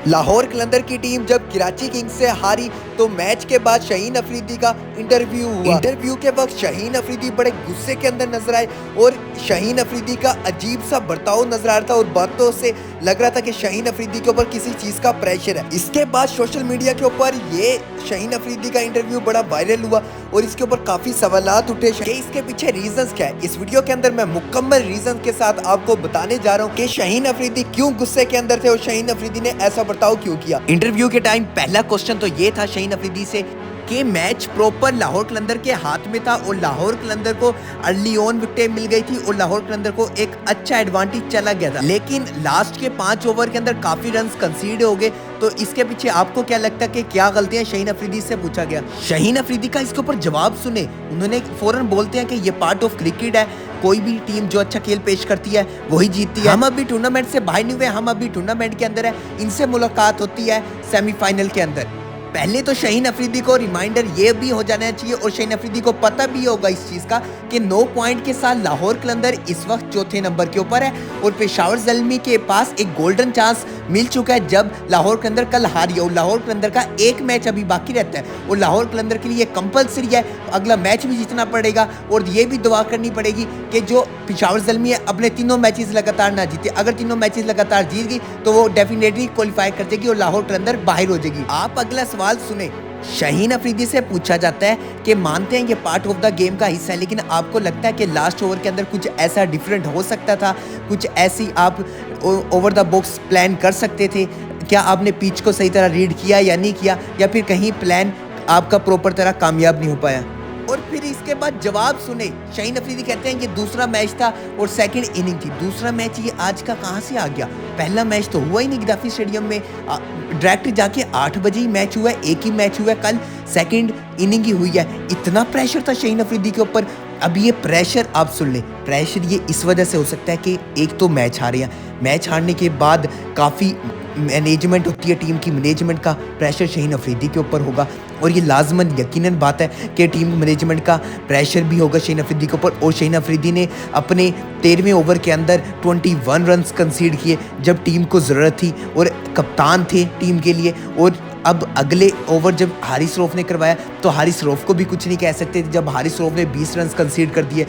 लाहौर कलंदर की टीम जब कराची किंग्स से हारी तो मैच के बाद शाहीन अफरीदी का इंटरव्यू हुआ। इंटरव्यू के वक्त शाहीन अफरीदी बड़े गुस्से के अंदर नजर आए और शाहीन अफरीदी का अजीब सा बर्ताव नजर आ रहा था और बातों से लग रहा था कि शाहीन अफरीदी के ऊपर किसी चीज का प्रेशर है। इसके बाद सोशल मीडिया के ऊपर ये शाहीन अफरीदी का इंटरव्यू बड़ा वायरल हुआ और इसके ऊपर काफी सवालात उठे कि इसके पीछे रीजंस क्या है। इस वीडियो के अंदर मैं मुकम्मल रीजन के साथ आपको बताने जा रहा हूँ कि शाहीन अफरीदी क्यों गुस्से के अंदर थे और शाहीन अफरीदी ने ऐसा बर्ताव क्यों किया। इंटरव्यू के टाइम पहला क्वेश्चन तो ये था शाहीन अफरीदी से कि मैच प्रॉपर लाहौर कलंदर के हाथ में था और लाहौर कलंदर को अर्ली ऑन विकेट मिल गई थी और लाहौर कलंदर को एक अच्छा एडवांटेज चला गया था, लेकिन लास्ट के 5 ओवर के अंदर काफी रन कंसीड हो गए। तो इसके पीछे आपको क्या लगता है कि क्या गलतियां शाहीन अफरीदी से पूछा गया। शाहीन अफरीदी का इसके ऊपर जवाब सुने, उन्होंने फौरन बोलते हैं कि ये पार्ट ऑफ क्रिकेट है, कोई भी टीम जो अच्छा खेल पेश करती है वही जीतती है। हम अभी टूर्नामेंट से बाहर नहीं हुए, हम अभी टूर्नामेंट के अंदर है, इनसे मुलाकात होती है सेमीफाइनल के अंदर। पहले तो शाहीन अफरीदी को रिमाइंडर ये भी हो जाना चाहिए और शाहीन अफरीदी को पता भी होगा इस चीज़ का कि 9 पॉइंट के साथ लाहौर कलंदर इस वक्त चौथे नंबर के ऊपर है और पेशावर ज़ल्मी के पास एक गोल्डन चांस मिल चुका है जब लाहौर कलंदर कल हारी और लाहौर कलंदर का एक मैच अभी बाकी रहता है और लाहौर कलंदर के लिए कंपलसरी है, अगला मैच भी जीतना पड़ेगा और ये भी दुआ करनी पड़ेगी कि जो पेशावर ज़ल्मी है अपने तीनों मैचेस लगातार ना जीते। अगर तीनों मैचेस लगातार जीत गई तो वो डेफिनेटली क्वालिफाई कर जाएगी और लाहौर कलंदर बाहर हो जाएगी। आप अगला सवाल सुने, शाहीन अफरीदी से पूछा जाता है कि मानते हैं ये पार्ट ऑफ द गेम का हिस्सा है, लेकिन आपको लगता है कि लास्ट ओवर के अंदर कुछ ऐसा डिफरेंट हो सकता था, कुछ ऐसी आप ओवर द बॉक्स प्लान कर सकते थे? क्या आपने पिच को सही तरह रीड किया या नहीं किया, या फिर कहीं प्लान आपका प्रॉपर तरह कामयाब नहीं हो पाया? और फिर इसके बाद जवाब सुने, शाहीन अफरीदी कहते हैं कि दूसरा मैच था और सेकंड इनिंग थी। दूसरा मैच ये आज का कहाँ से आ गया? पहला मैच तो हुआ ही नहीं गद्दाफी स्टेडियम में, डायरेक्ट जाके 8 बजे ही मैच हुआ है, एक ही मैच हुआ है, कल सेकंड इनिंग ही हुई है। इतना प्रेशर था शाहीन अफरीदी के ऊपर। अब ये प्रेशर आप सुन ले, प्रेशर ये इस वजह से हो सकता है कि एक तो मैच हारे हैं, मैच हारने के बाद काफ़ी मैनेजमेंट होती है, टीम की मैनेजमेंट का प्रेशर शाहीन अफरीदी के ऊपर होगा और ये लाजमन यकीनन बात है कि टीम मैनेजमेंट का प्रेशर भी होगा शाहीन अफरीदी के ऊपर। और शाहीन अफरीदी ने अपने 13वें ओवर के अंदर 21 रन कंसीड किए जब टीम को ज़रूरत थी और कप्तान थे टीम के लिए। और अब अगले ओवर जब हारिस रऊफ ने करवाया तो हारिस रऊफ को भी कुछ नहीं कह सकते जब हारिस रऊफ ने 20 रन कंसीड कर दिए।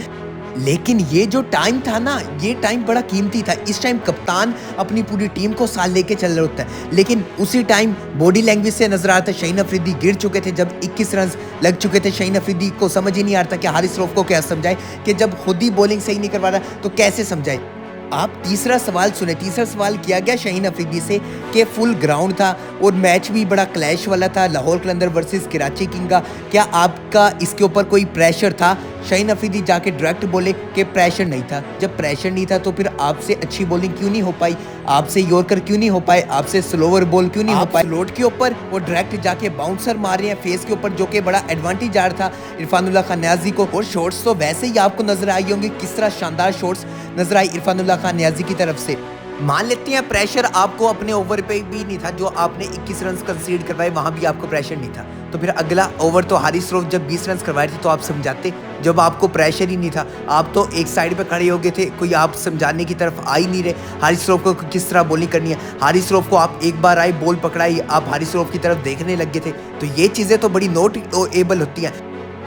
लेकिन ये जो टाइम था ना, ये टाइम बड़ा कीमती था। इस टाइम कप्तान अपनी पूरी टीम को साथ लेके चल रहा होता है, लेकिन उसी टाइम बॉडी लैंग्वेज से नजर आता है शाहीन अफरीदी गिर चुके थे जब 21 रन लग चुके थे। शाहीन अफरीदी को समझ ही नहीं आता कि हारिस रऊफ को क्या समझाए कि जब खुद ही बॉलिंग सही नहीं करवा रहा तो कैसे समझाए। आप तीसरा सवाल सुने, तीसरा सवाल किया गया शाहीन अफरीदी से कि फुल ग्राउंड था और मैच भी बड़ा क्लैश वाला था, लाहौर कलंदर वर्सेस कराची किंग का, क्या आपका इसके ऊपर कोई प्रेशर था? शाहीन अफरीदी जाके डायरेक्ट बोले कि प्रेशर नहीं था। जब प्रेशर नहीं था तो फिर आपसे अच्छी बॉलिंग क्यों नहीं हो पाई, आपसे यॉर्कर क्यों नहीं हो पाए, आपसे स्लोवर बॉल क्यों नहीं हो पाए? स्लोट के ऊपर वो डायरेक्ट जाके बाउंसर मार रहे हैं फेस के ऊपर, जो कि बड़ा एडवांटेज आ रहा था इरफानुल्लाह खान नियाजी को। और शॉट्स तो वैसे ही आपको नजर आई होंगे, किस तरह शानदार शॉट्स नजर आई इरफानुल्लाह खान नियाजी की तरफ से। मान लेते हैं प्रेशर आपको अपने ओवर पे भी नहीं था, जो आपने 21 रन कंसीड करवाए वहां भी आपको प्रेशर नहीं था, तो फिर अगला ओवर तो हारिस रऊफ जब 20 रन करवाए थे तो आप समझाते। जब आपको प्रेशर ही नहीं था, आप तो एक साइड पे खड़े हो गए थे, कोई आप समझाने की तरफ आ ही नहीं रहे हारिस रऊफ को किस तरह बॉलिंग करनी है। हारिस रऊफ को आप एक बार आए बॉल पकड़ाई, आप हारिस रऊफ की तरफ देखने लग गए थे। तो ये चीज़ें तो बड़ी नोट एबल होती हैं।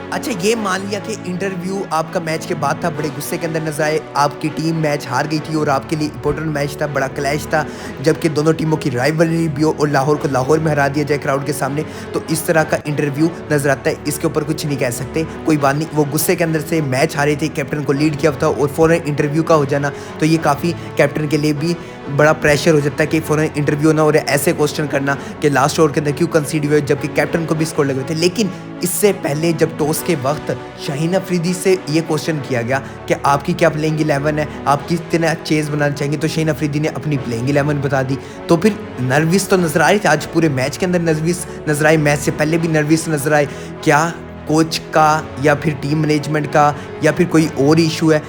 अच्छा, ये मान लिया कि इंटरव्यू आपका मैच के बाद था, बड़े गुस्से के अंदर नजर आए, आपकी टीम मैच हार गई थी और आपके लिए इंपॉर्टेंट मैच था, बड़ा क्लैश था, जबकि दोनों टीमों की राइवलरी भी हो और लाहौर को लाहौर में हरा दिया जाए क्राउड के सामने, तो इस तरह का इंटरव्यू नजर आता है। इसके ऊपर कुछ नहीं कह सकते, कोई बात नहीं। वो गुस्से के अंदर से मैच हारे थे, कैप्टन को लीड किया था और फौरन इंटरव्यू का हो जाना, तो ये काफ़ी कैप्टन के लिए भी बड़ा प्रेशर हो जाता है कि फ़ौरन इंटरव्यू ना और ऐसे क्वेश्चन करना कि लास्ट ओवर के अंदर क्यों कंसीड हुए, जबकि कैप्टन को भी स्कोर लगे थे। लेकिन इससे पहले जब टॉस के वक्त शाहीन अफरीदी से ये क्वेश्चन किया गया कि आपकी क्या प्लेइंग 11 है, आप कितना चेज़ बनाना चाहेंगे, तो शाहीन अफरीदी ने अपनी प्लेइंग 11 बता दी। तो फिर नर्वस तो नजर आ रही थी, आज पूरे मैच के अंदर नर्वस नजर आए, मैच से पहले भी नर्वस नजर आए। क्या कोच का या फिर टीम मैनेजमेंट का या फिर कोई और इशू है?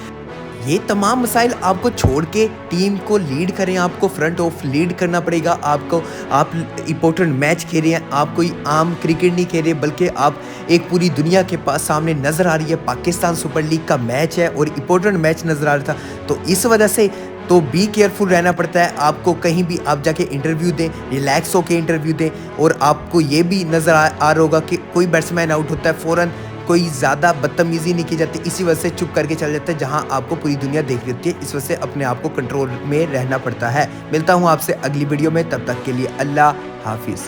ये तमाम मसाइल आपको छोड़ के टीम को लीड करें, आपको फ्रंट ऑफ लीड करना पड़ेगा। आपको आप इंपॉर्टेंट मैच खेल रहे हैं, आप कोई आम क्रिकेट नहीं खेल रहे, बल्कि आप एक पूरी दुनिया के पास सामने नज़र आ रही है, पाकिस्तान सुपर लीग का मैच है और इंपॉर्टेंट मैच नज़र आ रहा था। तो इस वजह से तो बी केयरफुल रहना पड़ता है आपको। कहीं भी आप जाके इंटरव्यू दें, रिलैक्स होके इंटरव्यू दें। और आपको ये भी नज़र आ रहा होगा कि कोई बैट्समैन आउट होता है फ़ौरन कोई ज़्यादा बदतमीज़ी नहीं की जाती, इसी वजह से चुप करके चल जाता है, जहां आपको पूरी दुनिया देख रही होती है। इस वजह से अपने आप को कंट्रोल में रहना पड़ता है। मिलता हूं आपसे अगली वीडियो में, तब तक के लिए अल्लाह हाफिज़।